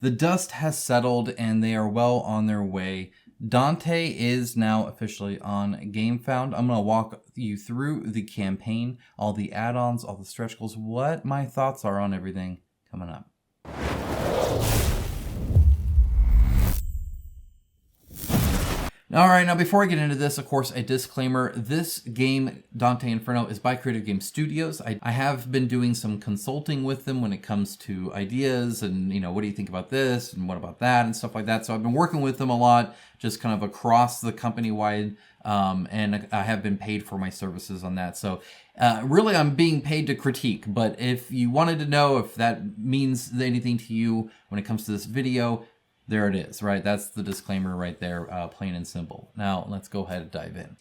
The dust has settled and they are well on their way. Dante is now officially on GameFound. I'm going to walk you through the campaign, all the add-ons, all the stretch goals, what my thoughts are on everything coming up. All right, now before I get into this, of course, a disclaimer. This game, Dante Inferno, is by Creative Game Studios. I have been doing some consulting with them when it comes to ideas and, you know, what do you think about this and what about that and stuff like that. So I've been working with them a lot, just kind of across the company-wide, and I have been paid for my services on that. So really, I'm being paid to critique, but if you wanted to know if that means anything to you when it comes to this video, there it is, right? That's the disclaimer right there, plain and simple. Now, let's go ahead and dive in.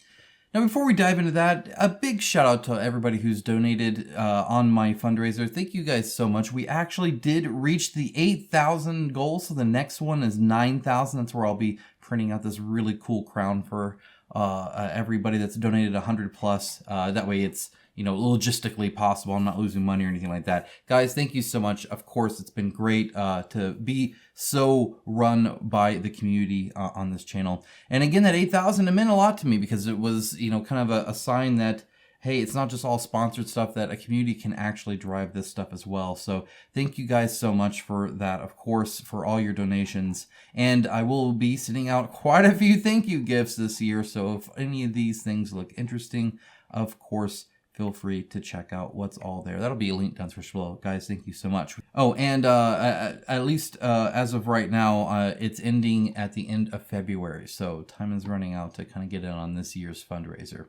Now, before we dive into that, a big shout out to everybody who's donated on my fundraiser. Thank you guys so much. We actually did reach the 8,000 goal, so the next one is 9,000. That's where I'll be printing out this really cool crown for everybody that's donated 100 plus. That way it's, you know, logistically possible. I'm not losing money or anything like that. Guys, thank you so much. Of course, it's been great to be so run by the community on this channel. And again, that 8,000, it meant a lot to me because it was, you know, kind of a sign that, hey, it's not just all sponsored stuff, that a community can actually drive this stuff as well. So thank you guys so much for that, of course, for all your donations. And I will be sending out quite a few thank you gifts this year. So if any of these things look interesting, of course, feel free to check out what's all there. That'll be linked down below. Guys, thank you so much. Oh, and at least as of right now, it's ending at the end of February. So time is running out to kind of get in on this year's fundraiser.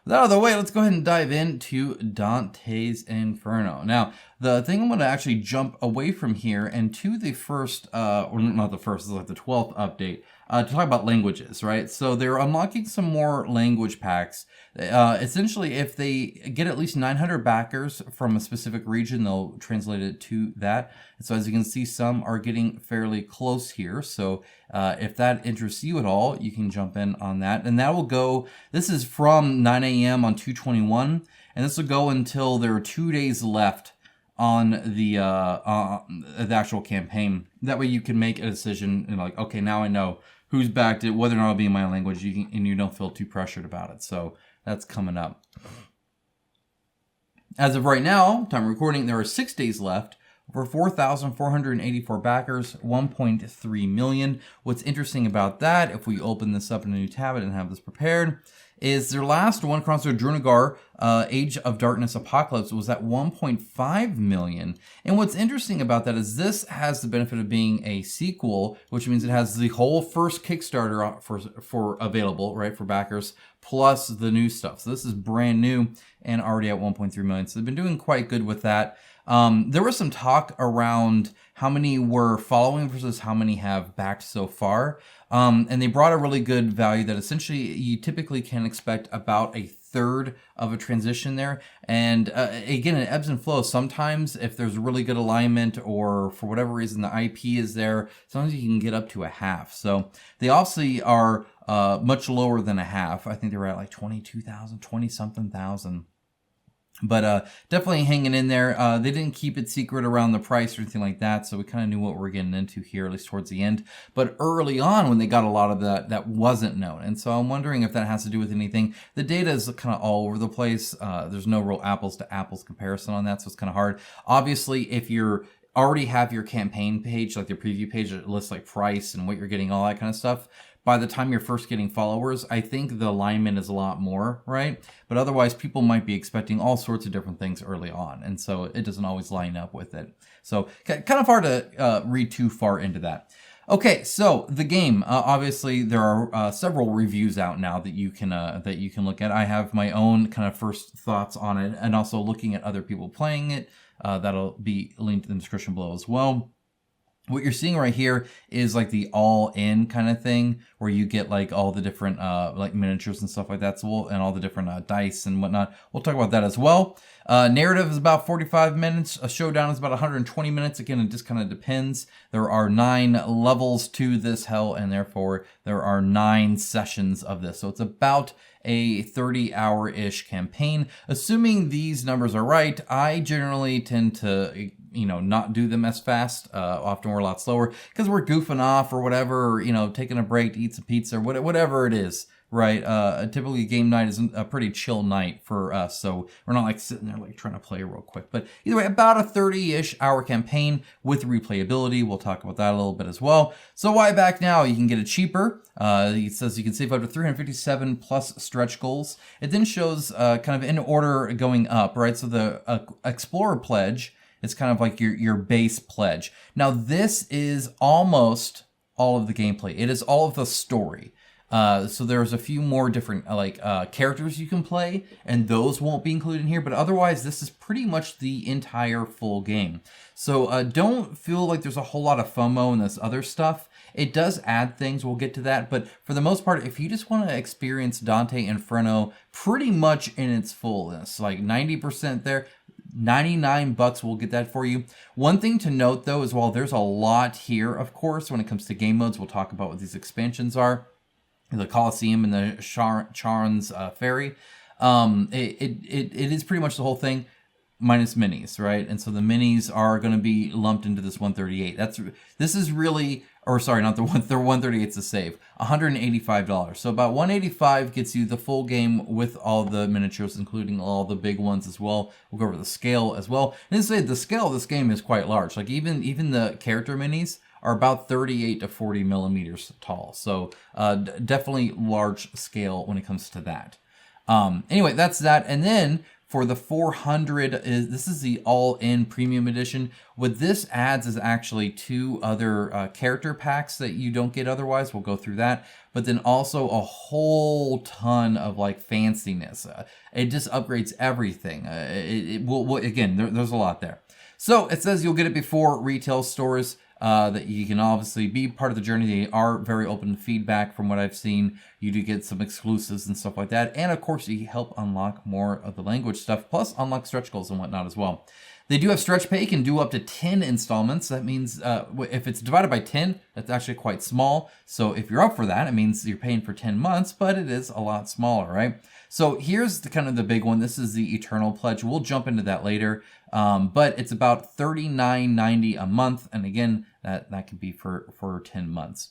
With that out of the way, let's go ahead and dive into Dante's Inferno. Now, the thing I'm going to actually jump away from here and to the first, or not the first, it's like the 12th update, to talk about languages, right? So they're unlocking some more language packs. Essentially, if they get at least 900 backers from a specific region, they'll translate it to that. And so as you can see, some are getting fairly close here. So if that interests you at all, you can jump in on that. And that will go, this is from 9 a.m. on 2/21, and this will go until there are 2 days left on the actual campaign. That way you can make a decision and like, okay, now I know who's backed it, whether or not it'll be in my language, and you don't feel too pressured about it. So that's coming up. As of right now, time of recording, there are 6 days left for 4,484 backers, 1.3 million. What's interesting about that, if we open this up in a new tab and have this prepared, is their last one, Chronicles of Drunagar, Age of Darkness Apocalypse, was at 1.5 million. And what's interesting about that is this has the benefit of being a sequel, which means it has the whole first Kickstarter for available, right, for backers, plus the new stuff. So this is brand new and already at 1.3 million. So they've been doing quite good with that. There was some talk around how many were following versus how many have backed so far. And they brought a really good value that essentially you typically can expect about a third of a transition there. And again, it ebbs and flows. Sometimes if there's really good alignment or for whatever reason the IP is there, sometimes you can get up to a half. So they obviously are much lower than a half. I think they were at like 22,000, 20-something thousand. But definitely hanging in there. They didn't keep it secret around the price or anything like that, so we kind of knew what we were getting into here, at least towards the end. But early on, when they got a lot of that wasn't known. And so I'm wondering if that has to do with anything. The data is kind of all over the place. There's no real apples to apples comparison on that, so it's kind of hard. Obviously, if you're already have your campaign page, like your preview page that lists like price and what you're getting, all that kind of stuff, by the time you're first getting followers, I think the alignment is a lot more, right? But otherwise, people might be expecting all sorts of different things early on, and so it doesn't always line up with it. So kind of hard to read too far into that. Okay, so the game, obviously there are several reviews out now that you can look at. I have my own kind of first thoughts on it, and also looking at other people playing it. That'll be linked in the description below as well. What you're seeing right here is like the all-in kind of thing, where you get like all the different like miniatures and stuff like that, so and all the different dice and whatnot. We'll talk about that as well. Narrative is about 45 minutes. A showdown is about 120 minutes. Again, it just kind of depends. There are 9 levels to this hell, and therefore there are 9 sessions of this. So it's about a 30-hour-ish campaign. Assuming these numbers are right, I generally tend to not do them as fast. Often we're a lot slower because we're goofing off or whatever, or, taking a break to eat some pizza or whatever it is, right? Typically game night is a pretty chill night for us, so we're not like sitting there like trying to play real quick. But either way, about a 30-ish hour campaign with replayability. We'll talk about that a little bit as well. So why back now? You can get it cheaper. It says you can save up to 357 plus stretch goals. It then shows kind of in order going up, right? So the Explorer pledge is kind of like your base pledge. Now this is almost all of the gameplay. It is all of the story. So there's a few more different characters you can play, and those won't be included in here. But otherwise, this is pretty much the entire full game. So don't feel like there's a whole lot of FOMO in this other stuff. It does add things, we'll get to that, but for the most part, if you just want to experience Dante Inferno pretty much in its fullness, like 90% there, $99 will get that for you. One thing to note though, is while there's a lot here, of course, when it comes to game modes, we'll talk about what these expansions are, the Coliseum and the Charon's Ferry. It is pretty much the whole thing, minus minis, right? And so the minis are going to be lumped into this 138. This is really, or sorry, not the 138's a save, $185. So about $185 gets you the full game with all the miniatures, including all the big ones as well. We'll go over the scale as well. And say the scale of this game is quite large. Like even the character minis are about 38 to 40 millimeters tall. So definitely large scale when it comes to that. Anyway, that's that. And then for the 400, this is the all-in premium edition. What this adds is actually 2 other character packs that you don't get otherwise. We'll go through that. But then also a whole ton of like fanciness. It just upgrades everything. It will again, there's a lot there. So it says you'll get it before retail stores. That you can obviously be part of the journey. They are very open to feedback from what I've seen. You do get some exclusives and stuff like that. And of course, you help unlock more of the language stuff, plus unlock stretch goals and whatnot as well. They do have stretch pay, can do up to 10 installments. That means if it's divided by 10, that's actually quite small. So if you're up for that, it means you're paying for 10 months, but it is a lot smaller, right? So here's the big one. This is the Eternal Pledge. We'll jump into that later. But it's about $39.90 a month. And again, that could be for 10 months.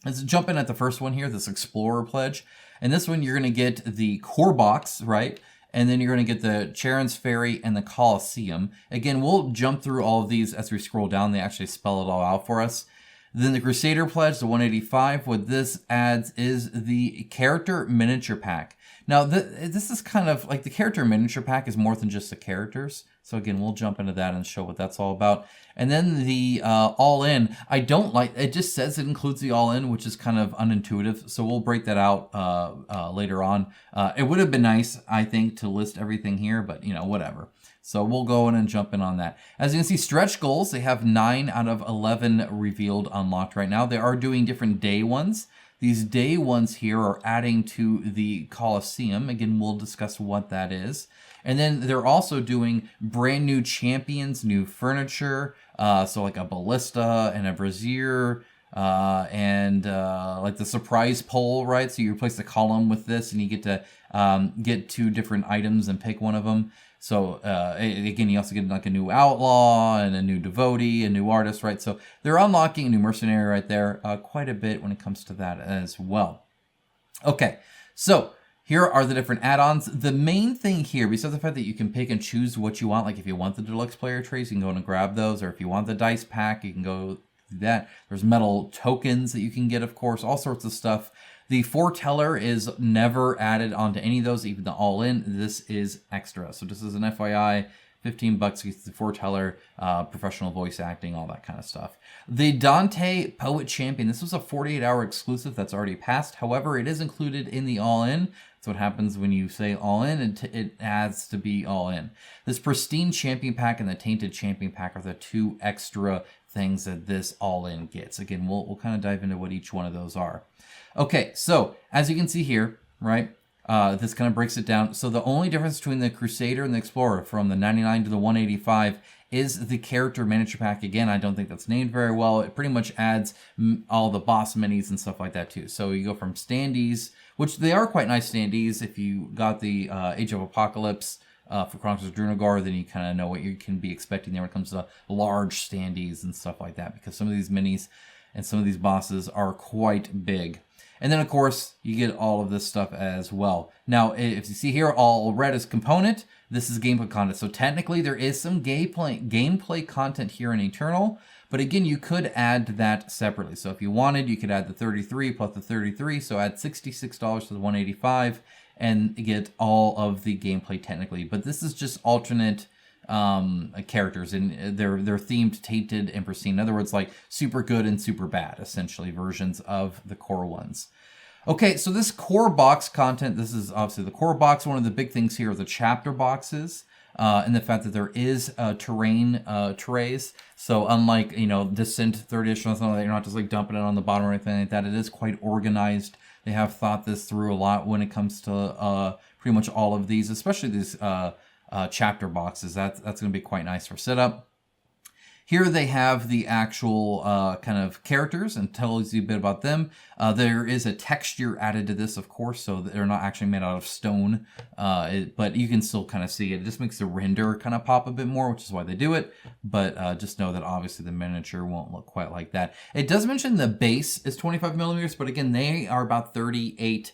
Let's jump in at the first one here, this Explorer Pledge. And this one, you're going to get the core box, right? And then you're going to get the Charon's Ferry and the Coliseum. Again, we'll jump through all of these as we scroll down. They actually spell it all out for us. Then the Crusader Pledge, the 185. What this adds is the character miniature pack. Now, this is kind of like the character miniature pack is more than just the characters. So again, we'll jump into that and show what that's all about. And then the all-in, I don't like, it just says it includes the all-in, which is kind of unintuitive. So we'll break that out later on. It would have been nice, I think, to list everything here, but whatever. So we'll go in and jump in on that. As you can see, stretch goals, they have 9 out of 11 revealed unlocked right now. They are doing different day ones. These day ones here are adding to the Coliseum. Again, we'll discuss what that is. And then they're also doing brand new champions, new furniture. So like a ballista and a brazier and like the surprise pole, right? So you replace the column with this and you get to get 2 different items and pick one of them. So again, you also get like a new outlaw and a new devotee, a new artist, right? So they're unlocking a new mercenary right there quite a bit when it comes to that as well. Okay, so here are the different add-ons. The main thing here, besides the fact that you can pick and choose what you want, like if you want the deluxe player trays, you can go and grab those, or if you want the dice pack, you can go do that. There's metal tokens that you can get, of course, all sorts of stuff. The foreteller is never added onto any of those, even the all-in. This is extra. So this is an FYI, $15 gets the foreteller, professional voice acting, all that kind of stuff. The Dante Poet Champion, this was a 48-hour exclusive that's already passed. However, it is included in the all-in. That's what happens when you say all-in, it adds to be all-in. This Pristine Champion Pack and the Tainted Champion Pack are the 2 extra things that this all-in gets. Again, we'll kind of dive into what each one of those are. Okay, so as you can see here, right, this kind of breaks it down. So the only difference between the Crusader and the Explorer from the 99 to the 185 is the character miniature pack. Again, I don't think that's named very well. It pretty much adds all the boss minis and stuff like that too. So you go from standees, which they are quite nice standees if you got the Age of Apocalypse for Chronicles of Drunagar, then you kind of know what you can be expecting there when it comes to large standees and stuff like that, because some of these minis and some of these bosses are quite big. And then, of course, you get all of this stuff as well. Now, if you see here, all red is component. This is gameplay content. So technically, there is some gameplay content here in Eternal. But again, you could add that separately. So if you wanted, you could add the 33 plus the 33. So add $66 to the 185 and get all of the gameplay technically. But this is just alternate characters, and they're themed, tainted, and pristine. In other words, like super good and super bad, essentially versions of the core ones. Okay, so this core box content, this is obviously the core box. One of the big things here are the chapter boxes, and the fact that there is terrain trays. So unlike, Descent 3rd edition or something like that, you're not just like dumping it on the bottom or anything like that. It is quite organized. They have thought this through a lot when it comes to pretty much all of these, especially these chapter boxes. That's going to be quite nice for setup. Here they have the actual kind of characters and tells you a bit about them. There is a texture added to this, of course, so they're not actually made out of stone, but you can still kind of see it. It just makes the render kind of pop a bit more, which is why they do it. But just know that obviously the miniature won't look quite like that. It does mention the base is 25 millimeters, but again, they are about 38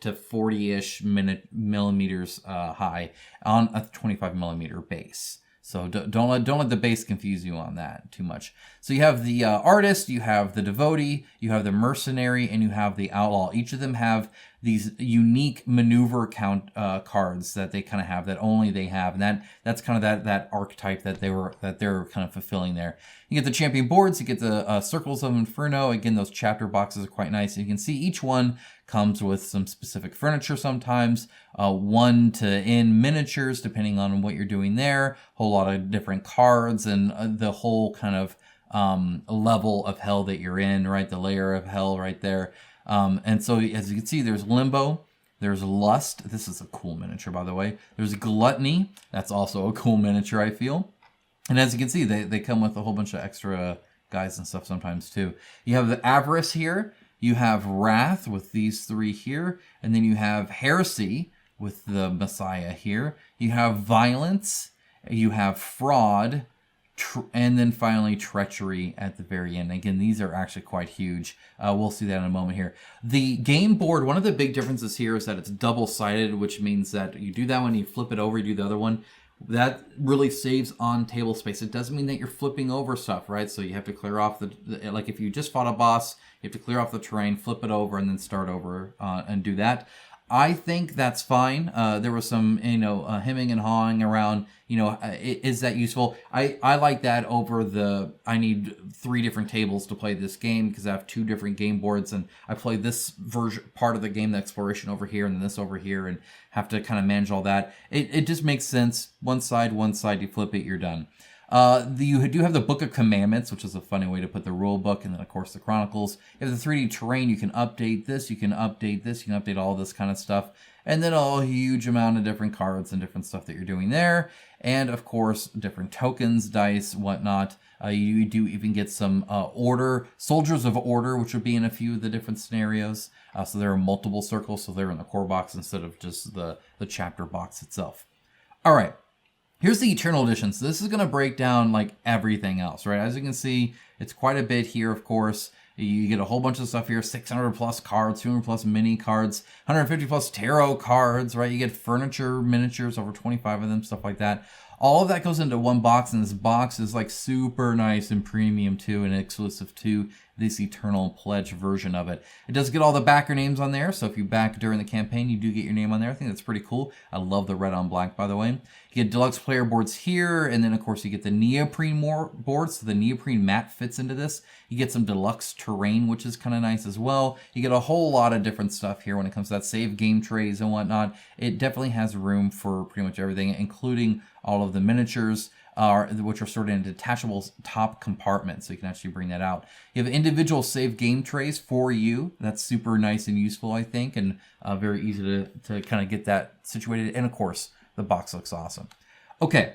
to 40-ish millimeters high on a 25 millimeter base. So don't let the base confuse you on that too much. So you have the artist, you have the devotee, you have the mercenary, and you have the outlaw. Each of them have these unique maneuver cards that they kind of have, that only they have, and that's kind of that archetype that they're kind of fulfilling there. You get the champion boards, you get the circles of Inferno. Again, those chapter boxes are quite nice. You can see each one comes with some specific furniture sometimes, 1 to N miniatures depending on what you're doing there, a whole lot of different cards, and the whole kind of level of hell that you're in, right? The layer of hell right there. And so as you can see, there's Limbo, there's Lust. This is a cool miniature, by the way. There's Gluttony. That's also a cool miniature, I feel. And as you can see, they come with a whole bunch of extra guys and stuff sometimes too. You have the Avarice here. You have Wrath with these 3 here. And then you have Heresy with the Messiah here. You have Violence. You have Fraud. And then finally Treachery at the very end. Again, these are actually quite huge. We'll see that in a moment here. The game board, one of the big differences here is that it's double-sided, which means that you do that one, you flip it over, you do the other one. That really saves on table space. It doesn't mean that you're flipping over stuff, right? So you have to clear off like if you just fought a boss, you have to clear off the terrain, flip it over, and then start over and do that. I think that's fine. There was some, hemming and hawing around, is that useful? I like that over I need 3 different tables to play this game because I have 2 different game boards, and I play this part of the game, the exploration over here, and then this over here, and have to kind of manage all that. It just makes sense. One side, you flip it, you're done. You do have the Book of Commandments, which is a funny way to put the rule book, and then of course the Chronicles. You have the 3D terrain, you can update this, you can update all this kind of stuff, and then a huge amount of different cards and different stuff that you're doing there, and of course different tokens, dice, whatnot. You do even get some Soldiers of Order, which would be in a few of the different scenarios. So there are multiple circles, so they're in the core box instead of just the chapter box itself. All right. Here's the Eternal Edition. So this is going to break down like everything else, right? As you can see, it's quite a bit here, of course. You get a whole bunch of stuff here, 600 plus cards, 200 plus mini cards, 150 plus tarot cards, right? You get furniture, miniatures, over 25 of them, stuff like that. All of that goes into one box, and this box is like super nice and premium too, and exclusive to this Eternal Pledge version of it. It does get all the backer names on there, so if you back during the campaign, you do get your name on there. I think that's pretty cool. I love the red on black, by the way. You get deluxe player boards here, and then of course you get the neoprene boards, so the neoprene mat fits into this. You get some deluxe terrain, which is kind of nice as well. You get a whole lot of different stuff here when it comes to that save game trays and whatnot. It definitely has room for pretty much everything, including all of the miniatures, which are stored in detachable top compartments, so you can actually bring that out. You have individual save game trays for you. That's super nice and useful, I think, and very easy to kind of get that situated. And of course, the box looks awesome. Okay,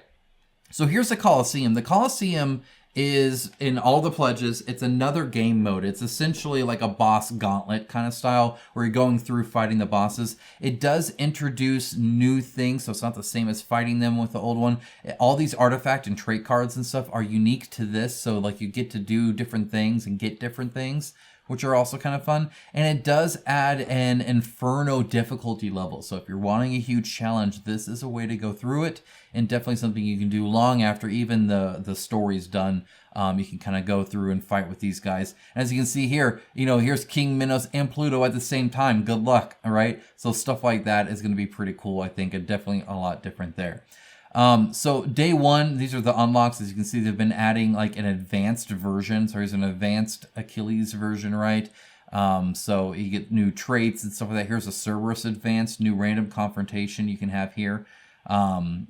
so here's the Coliseum. The Coliseum is in all the pledges. It's another game mode. It's essentially like a boss gauntlet kind of style where you're going through fighting the bosses. It does introduce new things, so it's not the same as fighting them with the old one. All these artifact and trait cards and stuff are unique to this, so like you get to do different things and get different things, which are also kind of fun. And it does add an Inferno difficulty level. So if you're wanting a huge challenge, this is a way to go through it, and definitely something you can do long after even the story's done. You can kind of go through and fight with these guys. As you can see here, here's King Minos and Pluto at the same time. Good luck, all right? So stuff like that is going to be pretty cool, I think, and definitely a lot different there. So day one, these are the unlocks. As you can see, they've been adding like an advanced version. So here's an advanced Achilles version, right? So you get new traits and stuff like that. Here's a Cerberus advanced, new random confrontation you can have here.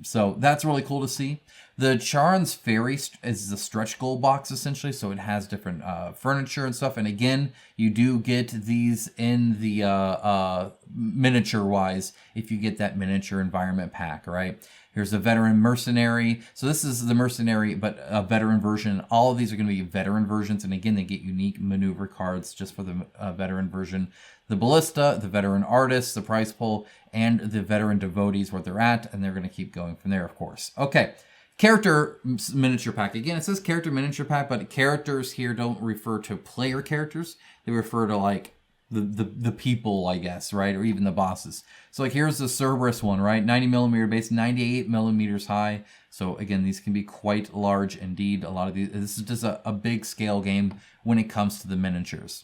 So that's really cool to see. The Charon's Ferry is the stretch goal box essentially, so it has different furniture and stuff. And again, you do get these in the miniature wise if you get that miniature environment pack, right? Here's a veteran mercenary. So this is the mercenary, but a veteran version. All of these are going to be veteran versions, and again, they get unique maneuver cards just for the veteran version. The ballista, the veteran artist, the prize pull, and the veteran devotees where they're at, and they're going to keep going from there, of course. Okay. Character miniature pack. Again, it says character miniature pack, but characters here don't refer to player characters. They refer to like the people, I guess, right? Or even the bosses. So like here's the Cerberus one, right? 90 millimeter base, 98 millimeters high. So again, these can be quite large indeed. A lot of these, this is just a big scale game when it comes to the miniatures.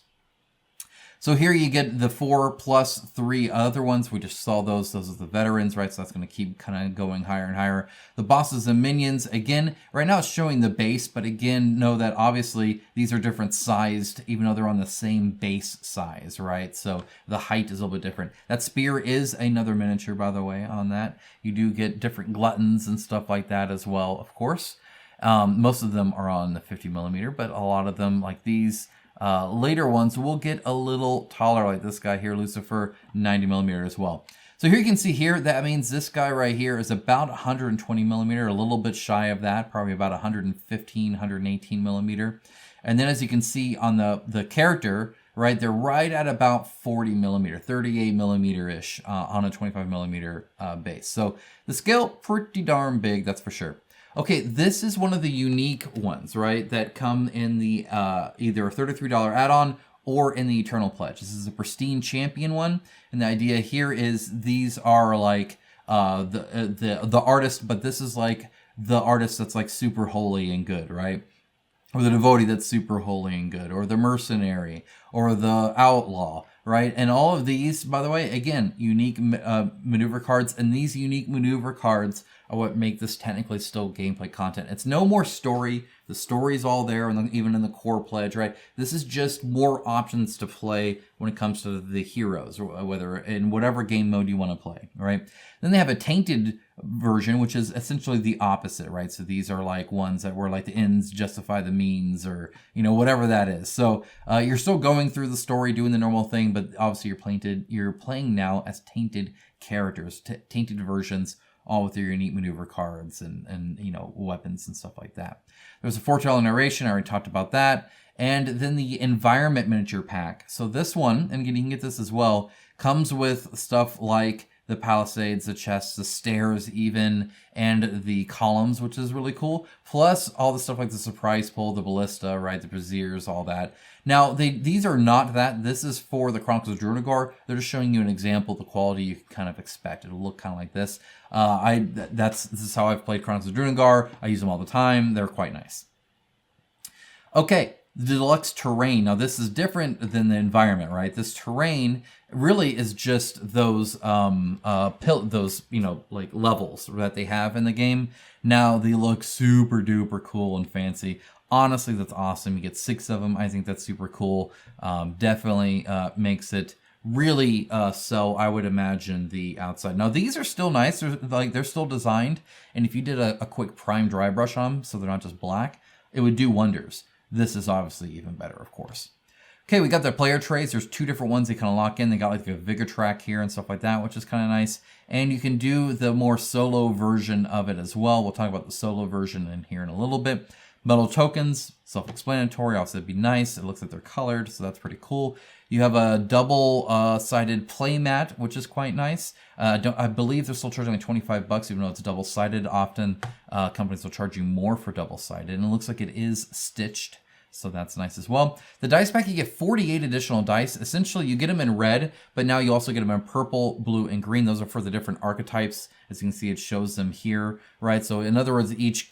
So here you get the 4 plus 3 other ones. We just saw those. Those are the veterans, right? So that's going to keep kind of going higher and higher. The bosses and minions, again, right now it's showing the base, but again, know that obviously these are different sized, even though they're on the same base size, right? So the height is a little bit different. That spear is another miniature, by the way, on that. You do get different gluttons and stuff like that as well, of course. Most of them are on the 50 millimeter, but a lot of them, like these, later ones will get a little taller, like this guy here, Lucifer, 90 millimeter as well. So here you can see here, that means this guy right here is about 120 millimeter, a little bit shy of that, probably about 115, 118 millimeter. And then as you can see on the character, right, they're right at about 40 millimeter, 38 millimeter-ish on a 25 millimeter base. So the scale, pretty darn big, that's for sure. Okay, this is one of the unique ones, right, that come in the either a $33 add-on or in the Eternal Pledge. This is a Pristine Champion one, and the idea here is these are like the artist, but this is like the artist that's like super holy and good, right? Or the devotee that's super holy and good, or the mercenary, or the outlaw, right? And all of these, by the way, again, unique maneuver cards, and these unique maneuver cards are what make this technically still gameplay content. It's no more story. The story's all there, and even in the core pledge, right? This is just more options to play when it comes to the heroes, or whether in whatever game mode you want to play, right? Then they have a tainted version, which is essentially the opposite, right? So these are like ones that were like the ends justify the means, or whatever that is. So you're still going through the story, doing the normal thing, but obviously you're playing now as tainted characters, tainted versions, all with your unique maneuver cards and weapons and stuff like that. There's a foretelling narration. I already talked about that. And then the environment miniature pack. So this one, and again, you can get this as well, comes with stuff like the palisades, the chests, the stairs even, and the columns, which is really cool. Plus all the stuff like the surprise pull, the ballista, right, the braziers, all that. Now, these are not that. This is for the Chronicles of Drunagar. They're just showing you an example of the quality you can kind of expect. It'll look kind of like this. This is how I've played Chronicles of Drunagar. I use them all the time. They're quite nice. Okay, the deluxe terrain. Now, this is different than the environment, right? This terrain really is just those like levels that they have in the game. Now they look super duper cool and fancy. Honestly, that's awesome. You get 6 of them. I think that's super cool. Definitely makes it really so I would imagine the outside. Now these are still nice. They're still designed, and if you did a quick prime dry brush on them so they're not just black, it would do wonders. This is obviously even better, of course. Okay, we got the player traits. There's 2 different ones they kind of lock in. They got like a Vigor track here and stuff like that, which is kind of nice. And you can do the more solo version of it as well. We'll talk about the solo version in here in a little bit. Metal tokens, self-explanatory. Also, it'd be nice. It looks like they're colored, so that's pretty cool. You have a double-sided play mat, which is quite nice. I believe they're still charging like $25, even though it's double-sided. Often, companies will charge you more for double-sided, and it looks like it is stitched. So that's nice as well. The dice pack, you get 48 additional dice. Essentially, you get them in red, but now you also get them in purple, blue, and green. Those are for the different archetypes. As you can see, it shows them here, right? So in other words, each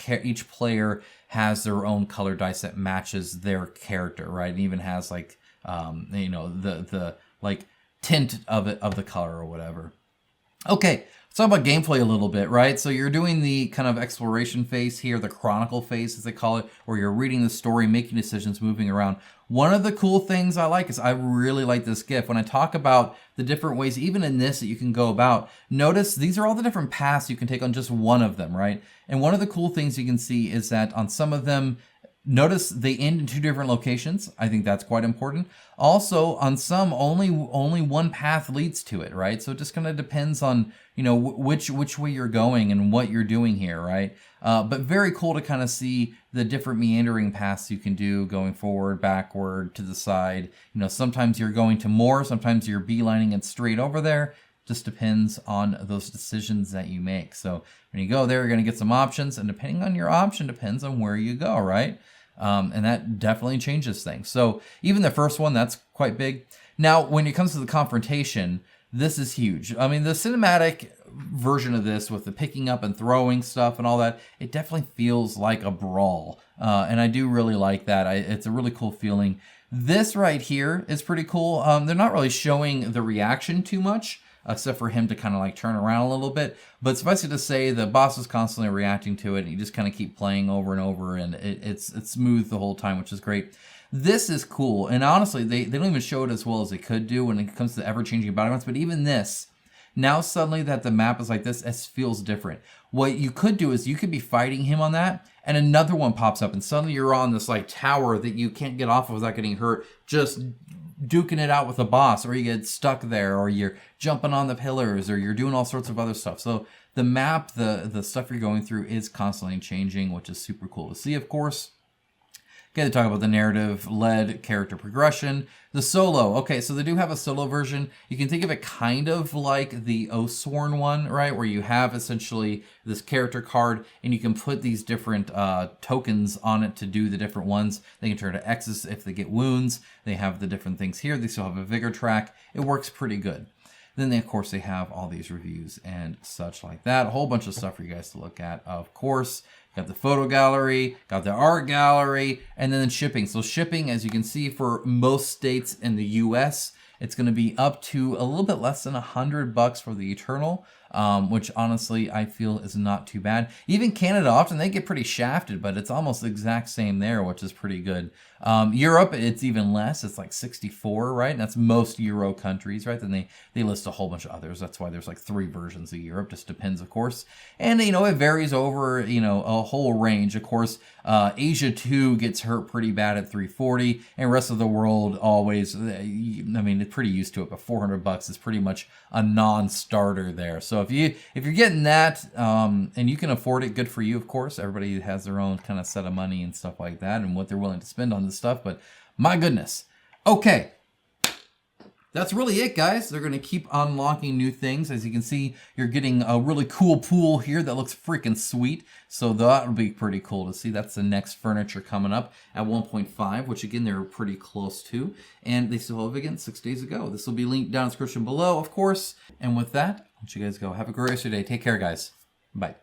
player has their own color dice that matches their character, right? And even has like, the like tint of the color or whatever. Okay. Let's talk about gameplay a little bit, right? So you're doing the kind of exploration phase here, the chronicle phase, as they call it, where you're reading the story, making decisions, moving around. One of the cool things I like is I really like this GIF. When I talk about the different ways, even in this, that you can go about, notice these are all the different paths you can take on just one of them, right? And one of the cool things you can see is that on some of them, notice they end in 2 different locations. I think that's quite important. Also, on some, only one path leads to it, right? So it just kind of depends on, which way you're going and what you're doing here, right? But very cool to kind of see the different meandering paths you can do going forward, backward, to the side. Sometimes you're going to more, sometimes you're beelining it straight over there. Just depends on those decisions that you make. So when you go there, you're going to get some options, and depending on your option depends on where you go, right? And that definitely changes things. So even the first one, that's quite big. Now, when it comes to the confrontation, this is huge. I mean, the cinematic version of this with the picking up and throwing stuff and all that, it definitely feels like a brawl. And I do really like that. It's a really cool feeling. This right here is pretty cool. They're not really showing the reaction too much, except for him to kind of like turn around a little bit. But suffice it to say, the boss is constantly reacting to it, and you just kind of keep playing over and over, and it's smooth the whole time, which is great. This is cool, and honestly, they don't even show it as well as they could do when it comes to the ever-changing battlegrounds, but even this, now suddenly that the map is like this, it feels different. What you could do is you could be fighting him on that, and another one pops up, and suddenly you're on this like tower that you can't get off of without getting hurt, just duking it out with a boss, or you get stuck there, or you're jumping on the pillars, or you're doing all sorts of other stuff. So the map, the stuff you're going through is constantly changing, which is super cool to see, of course. Okay, they talk about the narrative-led character progression. The solo. Okay, so they do have a solo version. You can think of it kind of like the Oathsworn one, right? Where you have essentially this character card, and you can put these different tokens on it to do the different ones. They can turn to X's if they get wounds. They have the different things here. They still have a vigor track. It works pretty good. Then, of course, they have all these reviews and such like that. A whole bunch of stuff for you guys to look at, of course. Got the photo gallery, got the art gallery, and then shipping. So shipping, as you can see, for most states in the U.S., it's going to be up to a little bit less than $100 for the Eternal, which honestly I feel is not too bad. Even Canada, often they get pretty shafted, but it's almost the exact same there, which is pretty good. Europe, it's even less. It's like 64, right? And that's most Euro countries, right? Then they list a whole bunch of others. That's why there's like 3 versions of Europe. Just depends, of course. And, it varies over, a whole range. Of course, Asia, too, gets hurt pretty bad at 340, and rest of the world always, it's pretty used to it, but $400 is pretty much a non-starter there. So if you're getting that, and you can afford it, good for you, of course. Everybody has their own kind of set of money and stuff like that, and what they're willing to spend on this stuff, but my goodness. Okay. That's really it, guys. They're going to keep unlocking new things. As you can see, you're getting a really cool pool here that looks freaking sweet. So that would be pretty cool to see. That's the next furniture coming up at 1.5, which again, they're pretty close to. And they still have, again, 6 days ago. This will be linked down in the description below, of course. And with that, I'll let you guys go. Have a great rest of your day. Take care, guys. Bye.